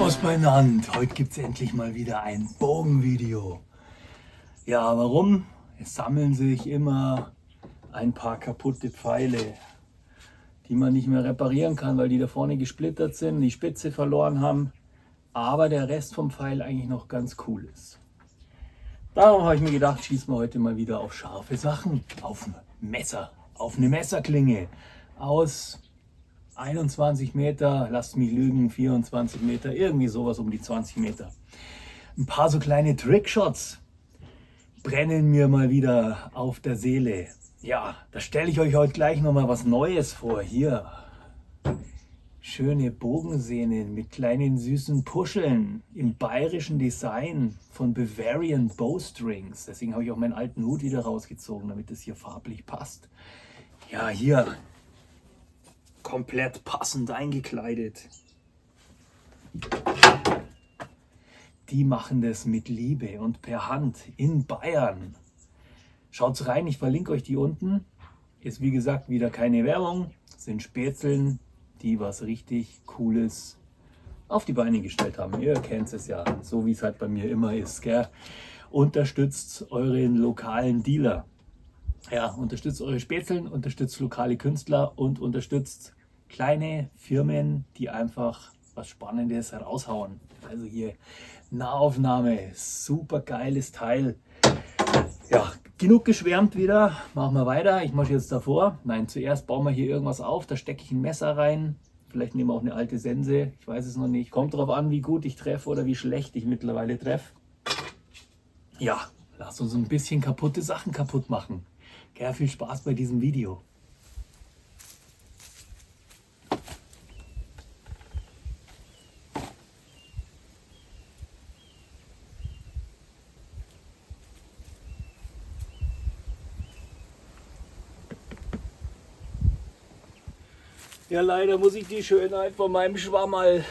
Servus beieinander. Heute gibt es endlich mal wieder ein Bogenvideo. Ja, warum? Es sammeln sich immer ein paar kaputte Pfeile, die man nicht mehr reparieren kann, weil die da vorne gesplittert sind, die Spitze verloren haben, aber der Rest vom Pfeil eigentlich noch ganz cool ist. Darum habe ich mir gedacht, schießen wir heute mal wieder auf scharfe Sachen, auf ein Messer, auf eine Messerklinge aus 21 Meter, lasst mich lügen, 24 Meter, irgendwie sowas um die 20 Meter. Ein paar so kleine Trickshots brennen mir mal wieder auf der Seele. Ja, da stelle ich euch heute gleich nochmal was Neues vor. Hier, schöne Bogensehnen mit kleinen süßen Puscheln im bayerischen Design von Bavarian Bowstrings. Deswegen habe ich auch meinen alten Hut wieder rausgezogen, damit es hier farblich passt. Ja, hier komplett passend eingekleidet. Die machen das mit Liebe und per Hand in Bayern. Schaut's rein, ich verlinke euch die unten. Ist wie gesagt wieder keine Werbung, sind Spätzeln, die was richtig Cooles auf die Beine gestellt haben. Ihr kennt es ja, so wie es halt bei mir immer ist. Gell? Unterstützt euren lokalen Dealer. Ja, unterstützt eure Spätzeln, unterstützt lokale Künstler und unterstützt kleine Firmen, die einfach was Spannendes heraushauen. Also hier Nahaufnahme, super geiles Teil. Ja, genug geschwärmt wieder, machen wir weiter. Ich mache jetzt davor. Nein, zuerst bauen wir hier irgendwas auf, da stecke ich ein Messer rein. Vielleicht nehmen wir auch eine alte Sense, ich weiß es noch nicht. Kommt darauf an, wie gut ich treffe oder wie schlecht ich mittlerweile treffe. Ja, lasst uns ein bisschen kaputte Sachen kaputt machen. Ja, viel Spaß bei diesem Video. Ja, leider muss ich die Schönheit von meinem Schwammerl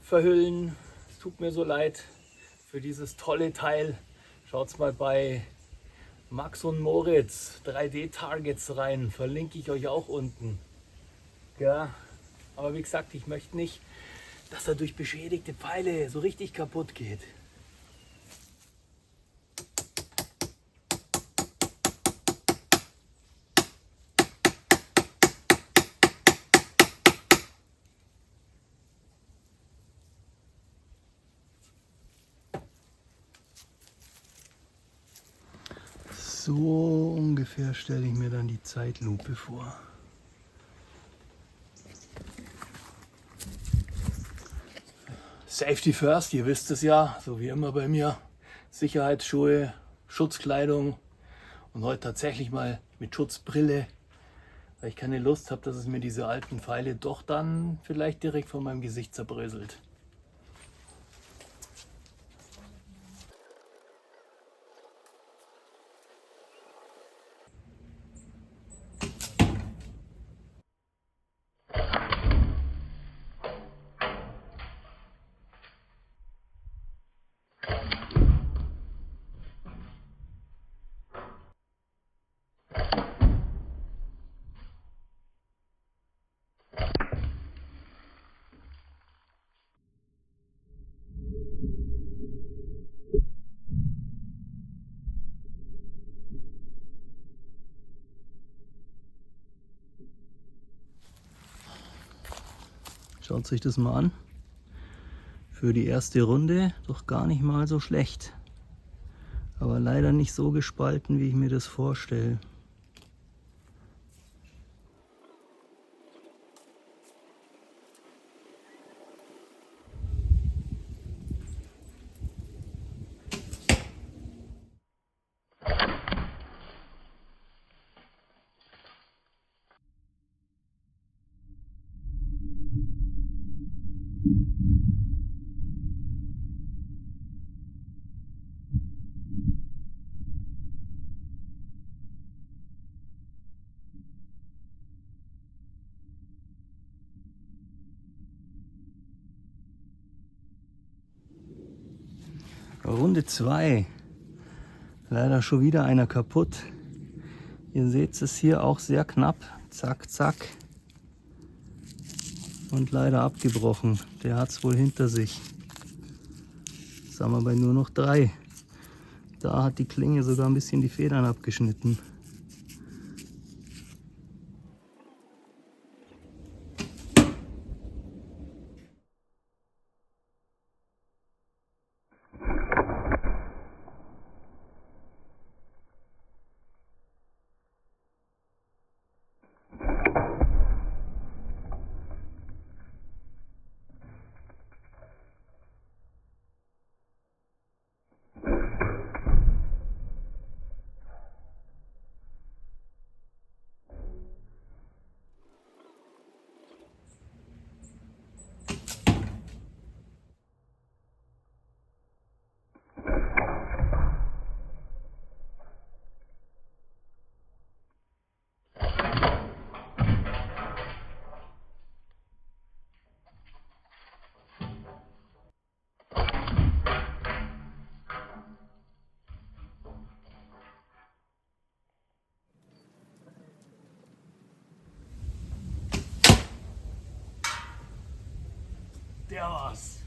verhüllen. Es tut mir so leid für dieses tolle Teil. Schaut's mal bei Max und Moritz 3D Targets rein, verlinke ich euch auch unten. Ja, aber wie gesagt, ich möchte nicht, dass er durch beschädigte Pfeile so richtig kaputt geht. So ungefähr stelle ich mir dann die Zeitlupe vor. Safety first, ihr wisst es ja, so wie immer bei mir. Sicherheitsschuhe, Schutzkleidung und heute tatsächlich mal mit Schutzbrille, weil ich keine Lust habe, dass es mir diese alten Pfeile doch dann vielleicht direkt vor meinem Gesicht zerbröselt. Schaut euch das mal an. Für die erste Runde doch gar nicht mal so schlecht. Aber leider nicht so gespalten, wie ich mir das vorstelle. Runde 2. Leider schon wieder einer kaputt. Ihr seht es hier auch sehr knapp. Zack, zack. und leider abgebrochen. Der hat es wohl hinter sich. Jetzt haben wir bei nur noch 3. Da hat die Klinge sogar ein bisschen die Federn abgeschnitten. Der war's.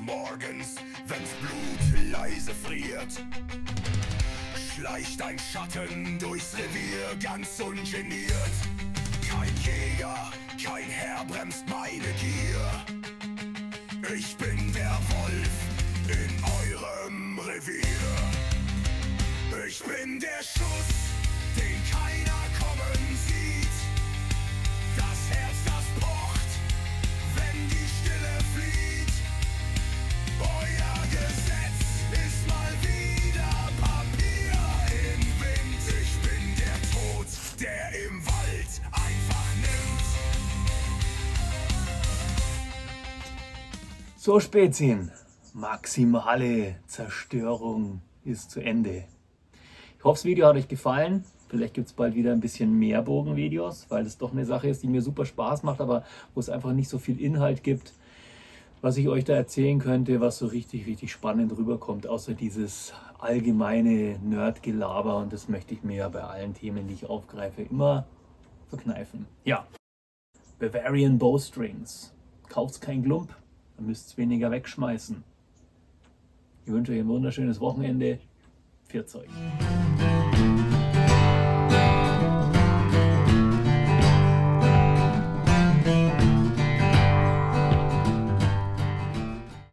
Morgens, wenn's Blut leise friert, schleicht ein Schatten durchs Revier ganz ungeniert. Kein Jäger, kein Herr bremst meine Gier. Ich bin der Wolf in eurem Revier. Ich bin der Schuss, den keiner kommen sieht. Das Herz, das pocht, wenn die Stille flieht. Euer Gesetz ist mal wieder Papier im Wind. Ich bin der Tod, der im Wald einfach nimmt. So, Spezien, maximale Zerstörung ist zu Ende. Ich hoffe, das Video hat euch gefallen. Vielleicht gibt es bald wieder ein bisschen mehr Bogenvideos, weil es doch eine Sache ist, die mir super Spaß macht, aber wo es einfach nicht so viel Inhalt gibt, was ich euch da erzählen könnte, was so richtig, richtig spannend rüberkommt, außer dieses allgemeine Nerd-Gelaber. Und das möchte ich mir ja bei allen Themen, die ich aufgreife, immer verkneifen. Ja, Bavarian Bowstrings. Kauft's kein Glump, dann müsst ihr weniger wegschmeißen. Ich wünsche euch ein wunderschönes Wochenende. Pfiat euch.